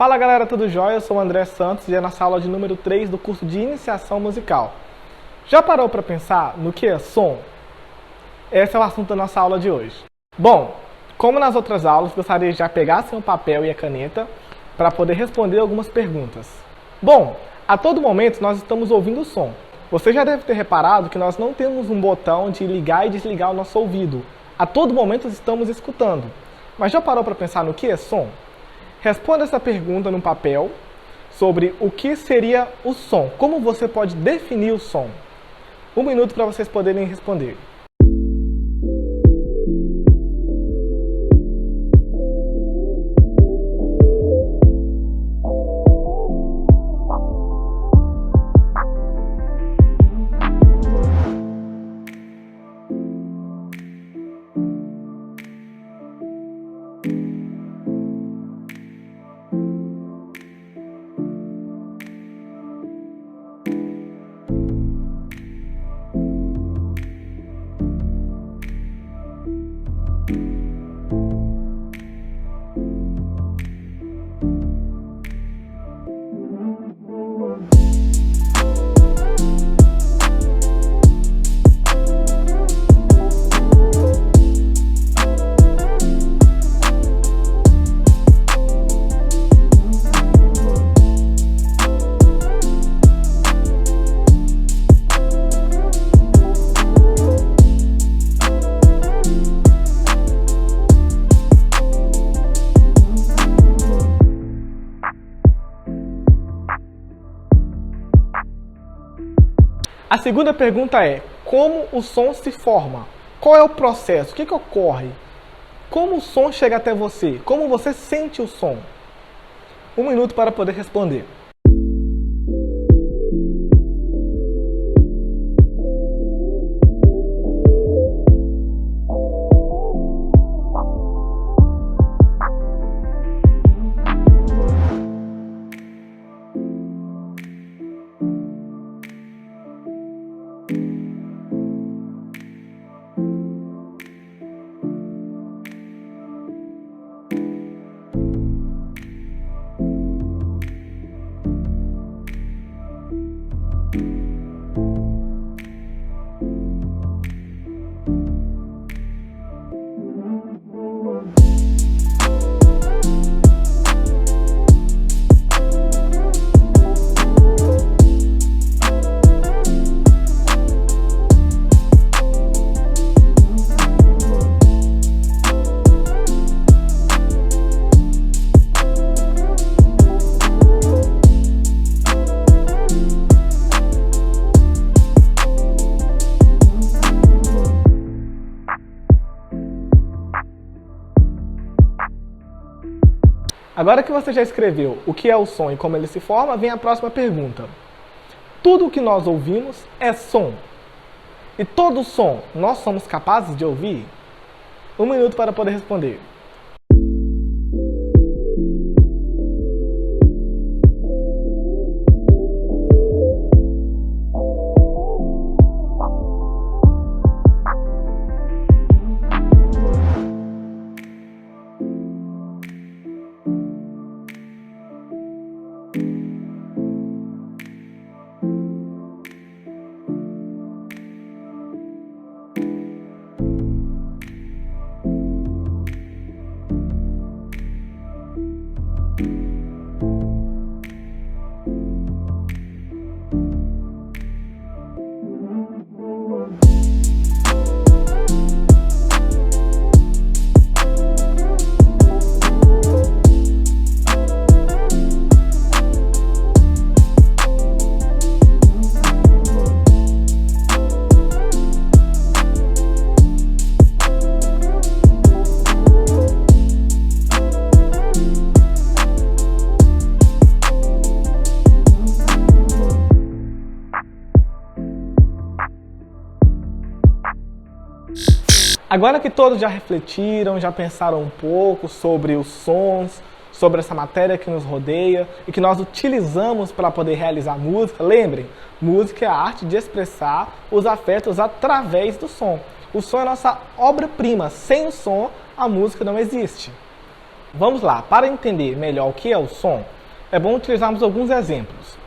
Fala galera, tudo jóia? Eu sou o André Santos e é nossa aula de número 3 do curso de Iniciação Musical. Já parou para pensar no que é som? Esse é o assunto da nossa aula de hoje. Bom, como nas outras aulas, gostaria de já pegassem o papel e a caneta para poder responder algumas perguntas. Bom, a todo momento nós estamos ouvindo o som. Você já deve ter reparado que nós não temos um botão de ligar e desligar o nosso ouvido. A todo momento estamos escutando. Mas já parou para pensar no que é som? Responda essa pergunta no papel sobre o que seria o som. Como você pode definir o som? 1 minuto para vocês poderem responder. A segunda pergunta é, como o som se forma? Qual é o processo? O que ocorre? Como o som chega até você? Como você sente o som? 1 minuto para poder responder. Agora que você já escreveu o que é o som e como ele se forma, vem a próxima pergunta. Tudo o que nós ouvimos é som. E todo som nós somos capazes de ouvir? 1 minuto para poder responder. Agora que todos já refletiram, já pensaram um pouco sobre os sons, sobre essa matéria que nos rodeia e que nós utilizamos para poder realizar música, lembrem, música é a arte de expressar os afetos através do som. O som é a nossa obra-prima, sem o som a música não existe. Vamos lá, para entender melhor o que é o som, é bom utilizarmos alguns exemplos.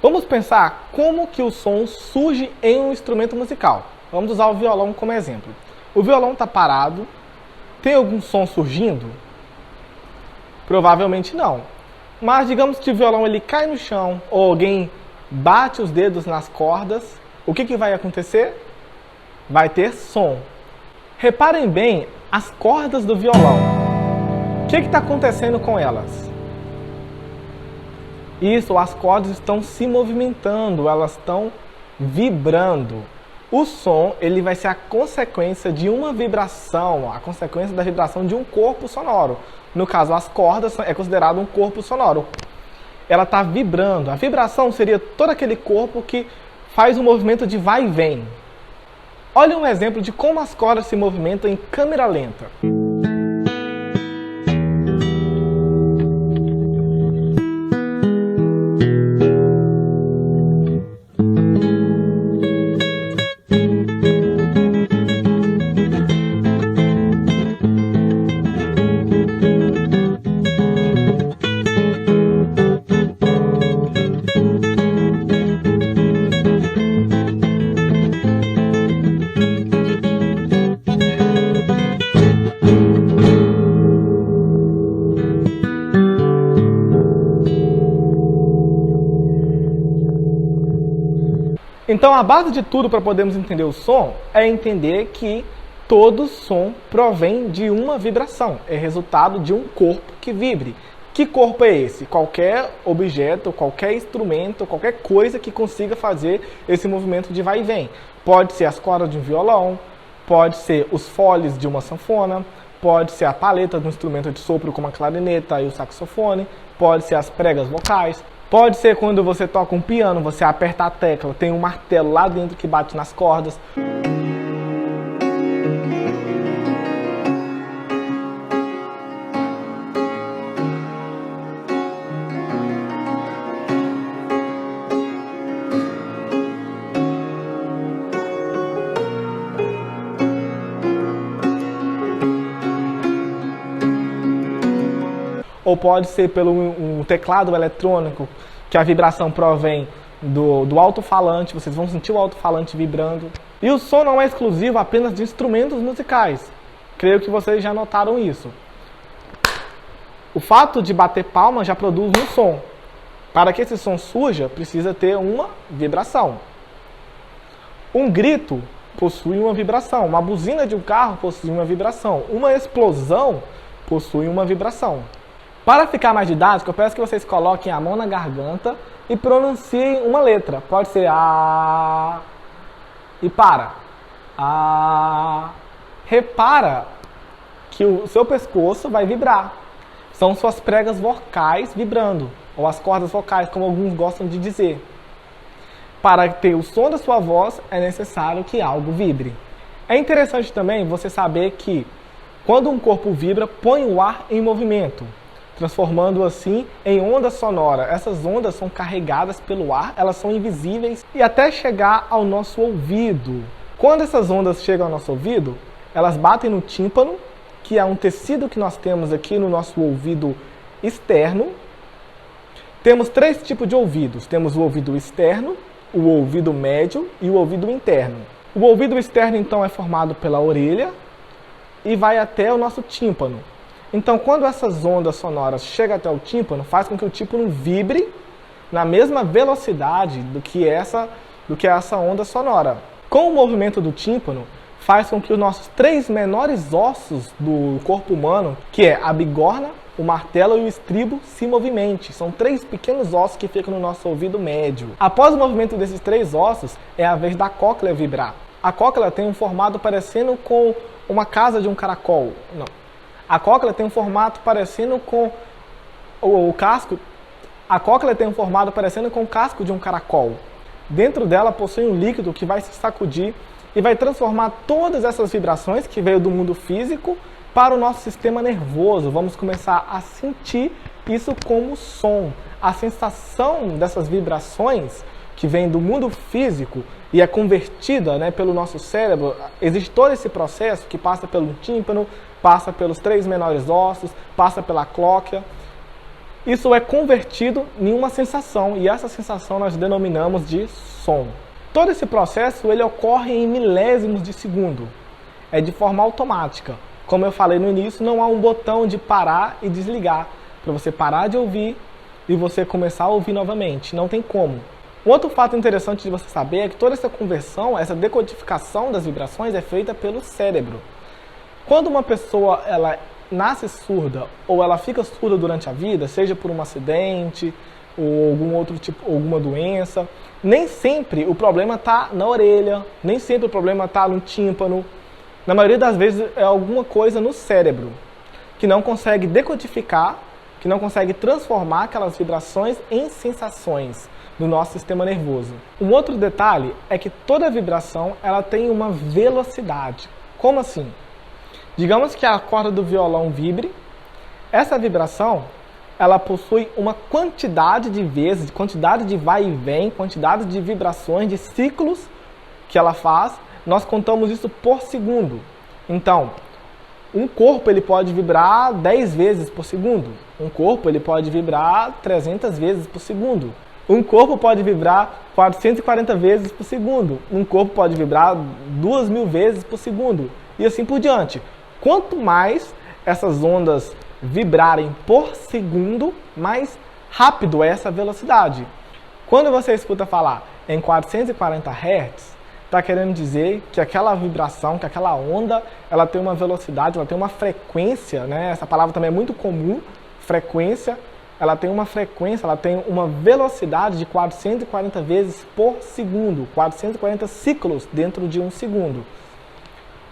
Vamos pensar como que o som surge em um instrumento musical. Vamos usar o violão como exemplo. O violão está parado, tem algum som surgindo? Provavelmente não. Mas digamos que o violão ele cai no chão ou alguém bate os dedos nas cordas, o que vai acontecer? Vai ter som. Reparem bem as cordas do violão. O que está acontecendo com elas? Isso, as cordas estão se movimentando, elas estão vibrando. O som ele vai ser a consequência de uma vibração, a consequência da vibração de um corpo sonoro. No caso, as cordas é considerado um corpo sonoro. Ela está vibrando. A vibração seria todo aquele corpo que faz um movimento de vai e vem. Olha um exemplo de como as cordas se movimentam em câmera lenta. Então, a base de tudo para podermos entender o som é entender que todo som provém de uma vibração, é resultado de um corpo que vibre. Que corpo é esse? Qualquer objeto, qualquer instrumento, qualquer coisa que consiga fazer esse movimento de vai e vem. Pode ser as cordas de um violão, pode ser os foles de uma sanfona, pode ser a paleta de um instrumento de sopro como a clarineta e o saxofone, pode ser as pregas vocais. Pode ser quando você toca um piano, você aperta a tecla, tem um martelo lá dentro que bate nas cordas. Ou pode ser pelo um teclado eletrônico, que a vibração provém do alto-falante, vocês vão sentir o alto-falante vibrando. E o som não é exclusivo apenas de instrumentos musicais. Creio que vocês já notaram isso. O fato de bater palma já produz um som. Para que esse som surja, precisa ter uma vibração. Um grito possui uma vibração. Uma buzina de um carro possui uma vibração. Uma explosão possui uma vibração. Para ficar mais didático, eu peço que vocês coloquem a mão na garganta e pronunciem uma letra. Pode ser A e para. A. Repara que o seu pescoço vai vibrar. São suas pregas vocais vibrando, ou as cordas vocais, como alguns gostam de dizer. Para ter o som da sua voz, é necessário que algo vibre. É interessante também você saber que quando um corpo vibra, põe o ar em movimento, transformando assim em onda sonora. Essas ondas são carregadas pelo ar, elas são invisíveis e até chegar ao nosso ouvido. Quando essas ondas chegam ao nosso ouvido, elas batem no tímpano, que é um tecido que nós temos aqui no nosso ouvido externo. Temos três tipos de ouvidos. Temos o ouvido externo, o ouvido médio e o ouvido interno. O ouvido externo, então, é formado pela orelha e vai até o nosso tímpano. Então, quando essas ondas sonoras chegam até o tímpano, faz com que o tímpano vibre na mesma velocidade do que essa onda sonora. Com o movimento do tímpano, faz com que os nossos três menores ossos do corpo humano, que é a bigorna, o martelo e o estribo, se movimente. São três pequenos ossos que ficam no nosso ouvido médio. Após o movimento desses três ossos, é a vez da cóclea vibrar. A cóclea tem um formato parecendo com uma casa de um caracol. Não. A cóclea tem um formato parecendo com o casco. A cóclea tem um formato parecendo com o casco de um caracol. Dentro dela possui um líquido que vai se sacudir e vai transformar todas essas vibrações que veio do mundo físico para o nosso sistema nervoso. Vamos começar a sentir isso como som. A sensação dessas vibrações que vem do mundo físico e é convertida, pelo nosso cérebro. Existe todo esse processo que passa pelo tímpano, passa pelos 3 menores ossos, passa pela cóclea. Isso é convertido em uma sensação, e essa sensação nós denominamos de som. Todo esse processo ele ocorre em milésimos de segundo, é de forma automática. Como eu falei no início, não há um botão de parar e desligar, para você parar de ouvir e você começar a ouvir novamente, não tem como. Um outro fato interessante de você saber é que toda essa conversão, essa decodificação das vibrações é feita pelo cérebro. Quando uma pessoa ela nasce surda ou ela fica surda durante a vida, seja por um acidente ou algum outro tipo, alguma doença, nem sempre o problema está na orelha, nem sempre o problema está no tímpano. Na maioria das vezes é alguma coisa no cérebro que não consegue decodificar, que não consegue transformar aquelas vibrações em sensações do nosso sistema nervoso. Um outro detalhe é que toda vibração ela tem uma velocidade. Como assim? Digamos que a corda do violão vibre, essa vibração ela possui uma quantidade de vezes, quantidade de vai e vem, quantidade de vibrações, de ciclos que ela faz. Nós contamos isso por segundo. Então, um corpo ele pode vibrar 10 vezes por segundo. Um corpo ele pode vibrar 300 vezes por segundo. Um corpo pode vibrar 440 vezes por segundo. Um corpo pode vibrar 2.000 vezes por segundo. E assim por diante. Quanto mais essas ondas vibrarem por segundo, mais rápido é essa velocidade. Quando você escuta falar em 440 Hz, está querendo dizer que aquela vibração, que aquela onda, ela tem uma velocidade, ela tem uma frequência, né? Essa palavra também é muito comum, frequência. Ela tem uma frequência, ela tem uma velocidade de 440 vezes por segundo, 440 ciclos dentro de um segundo.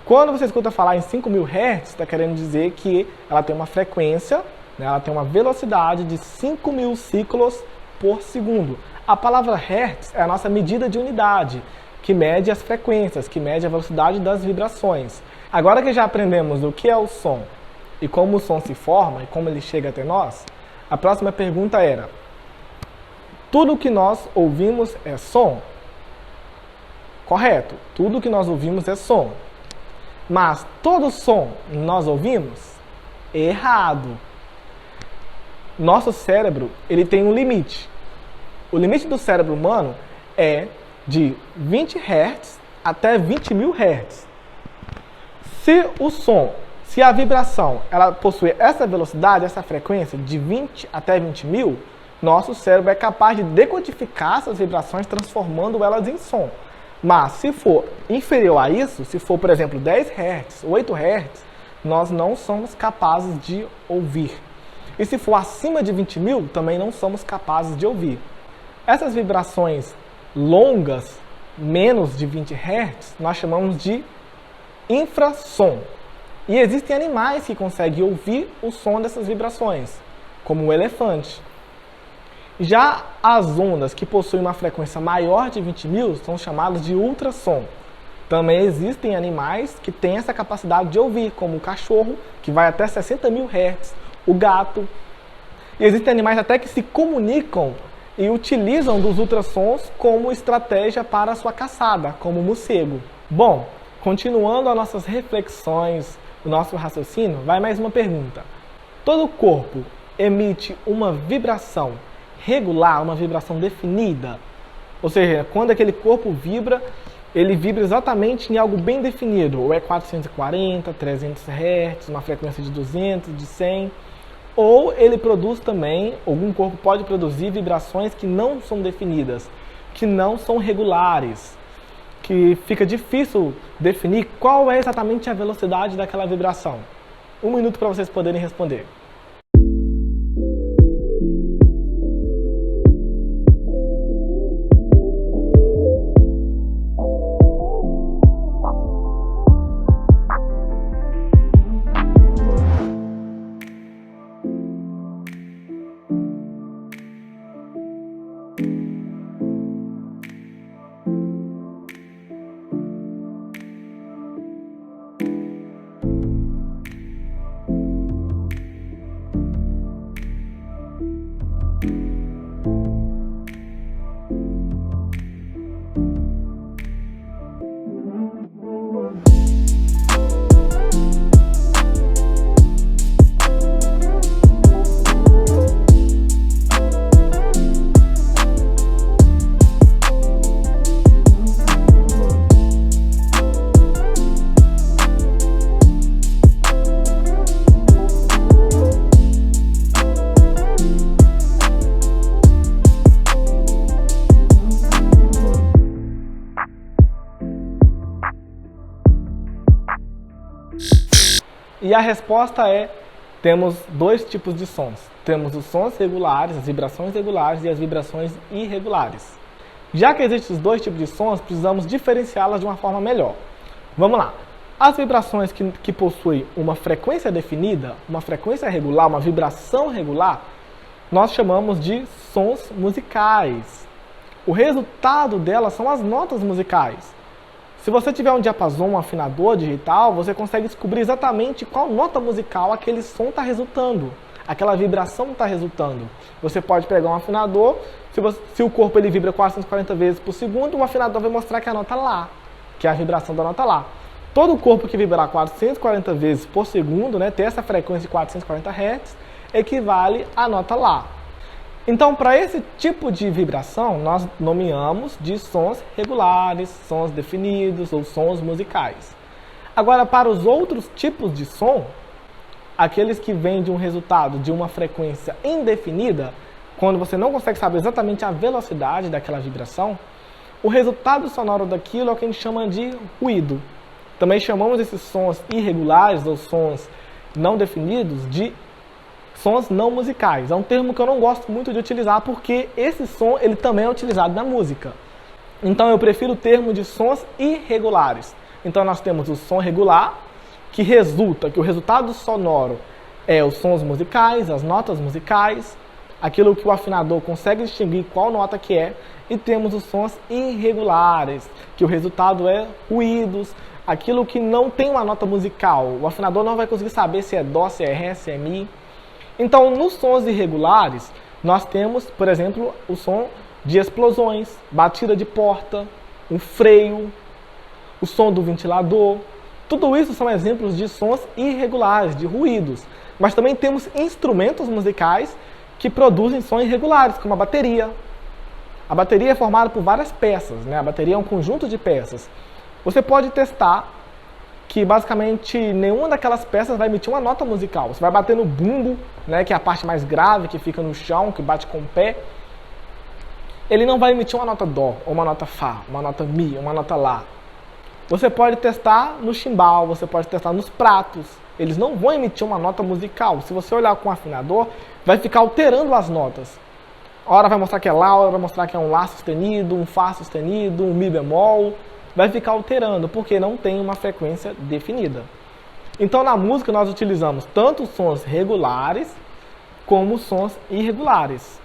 Quando você escuta falar em 5.000 Hz, está querendo dizer que ela tem uma frequência, né? Ela tem uma velocidade de 5.000 ciclos por segundo. A palavra Hertz é a nossa medida de unidade, que mede as frequências, que mede a velocidade das vibrações. Agora que já aprendemos o que é o som e como o som se forma e como ele chega até nós, a próxima pergunta era: tudo que nós ouvimos é som? Correto, tudo que nós ouvimos é som. Mas todo som nós ouvimos? Errado. Nosso cérebro ele tem um limite. O limite do cérebro humano é de 20 Hz até 20.000 Hz. Se a vibração ela possui essa velocidade, essa frequência de 20 até 20.000, nosso cérebro é capaz de decodificar essas vibrações, transformando elas em som. Mas se for inferior a isso, se for, por exemplo, 10 Hz, 8 Hz, nós não somos capazes de ouvir. E se for acima de 20.000, também não somos capazes de ouvir. Essas vibrações longas, menos de 20 Hz, nós chamamos de infrassom. E existem animais que conseguem ouvir o som dessas vibrações, como o elefante. Já as ondas que possuem uma frequência maior de 20.000 são chamadas de ultrassom. Também existem animais que têm essa capacidade de ouvir, como o cachorro, que vai até 60.000 Hz, o gato. E existem animais até que se comunicam e utilizam dos ultrassons como estratégia para a sua caçada, como o morcego. Bom, continuando as nossas reflexões, o nosso raciocínio, vai mais uma pergunta. Todo corpo emite uma vibração regular, uma vibração definida? Ou seja, quando aquele corpo vibra, ele vibra exatamente em algo bem definido, ou é 440, 300 Hz, uma frequência de 200, de 100, ou ele produz também, algum corpo pode produzir vibrações que não são definidas, que não são regulares, que fica difícil definir qual é exatamente a velocidade daquela vibração. 1 minuto para vocês poderem responder. E a resposta é, temos dois tipos de sons. Temos os sons regulares, as vibrações regulares e as vibrações irregulares. Já que existem os dois tipos de sons, precisamos diferenciá-las de uma forma melhor. Vamos lá. As vibrações que possuem uma frequência definida, uma frequência regular, uma vibração regular, nós chamamos de sons musicais. O resultado delas são as notas musicais. Se você tiver um diapasão, um afinador digital, você consegue descobrir exatamente qual nota musical aquele som está resultando, aquela vibração está resultando. Você pode pegar um afinador, se o corpo ele vibra 440 vezes por segundo, o afinador vai mostrar que é a nota Lá, que é a vibração da nota Lá. Todo o corpo que vibrar 440 vezes por segundo, né, ter essa frequência de 440 Hz, equivale à nota Lá. Então, para esse tipo de vibração, nós nomeamos de sons regulares, sons definidos ou sons musicais. Agora, para os outros tipos de som, aqueles que vêm de um resultado de uma frequência indefinida, quando você não consegue saber exatamente a velocidade daquela vibração, o resultado sonoro daquilo é o que a gente chama de ruído. Também chamamos esses sons irregulares ou sons não definidos de sons não musicais. É um termo que eu não gosto muito de utilizar porque esse som ele também é utilizado na música. Então eu prefiro o termo de sons irregulares. Então nós temos o som regular, que o resultado sonoro é os sons musicais, as notas musicais, aquilo que o afinador consegue distinguir qual nota que é, e temos os sons irregulares, que o resultado é ruídos, aquilo que não tem uma nota musical. O afinador não vai conseguir saber se é Dó, se é Ré, se é Mi. Então, nos sons irregulares, nós temos, por exemplo, o som de explosões, batida de porta, um freio, o som do ventilador. Tudo isso são exemplos de sons irregulares, de ruídos. Mas também temos instrumentos musicais que produzem sons irregulares, como a bateria. A bateria é formada por várias peças, né? A bateria é um conjunto de peças. Você pode testar que basicamente nenhuma daquelas peças vai emitir uma nota musical. Você vai bater no bumbo, né, que é a parte mais grave, que fica no chão, que bate com o pé. Ele não vai emitir uma nota Dó, ou uma nota Fá, uma nota Mi, uma nota Lá. Você pode testar no chimbal, você pode testar nos pratos. Eles não vão emitir uma nota musical. Se você olhar com o afinador, vai ficar alterando as notas. A hora vai mostrar que é Lá, a hora vai mostrar que é um Lá sustenido, um Fá sustenido, um Mi bemol. Vai ficar alterando, porque não tem uma frequência definida. Então, na música, nós utilizamos tanto os sons regulares, como os sons irregulares.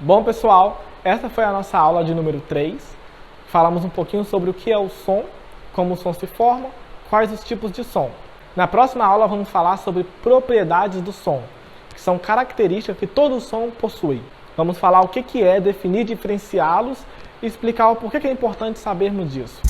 Bom, pessoal, essa foi a nossa aula de número 3. Falamos um pouquinho sobre o que é o som, como o som se forma, quais os tipos de som. Na próxima aula, vamos falar sobre propriedades do som, que são características que todo som possui. Vamos falar o que é, definir, diferenciá-los e explicar o porquê que é importante sabermos disso.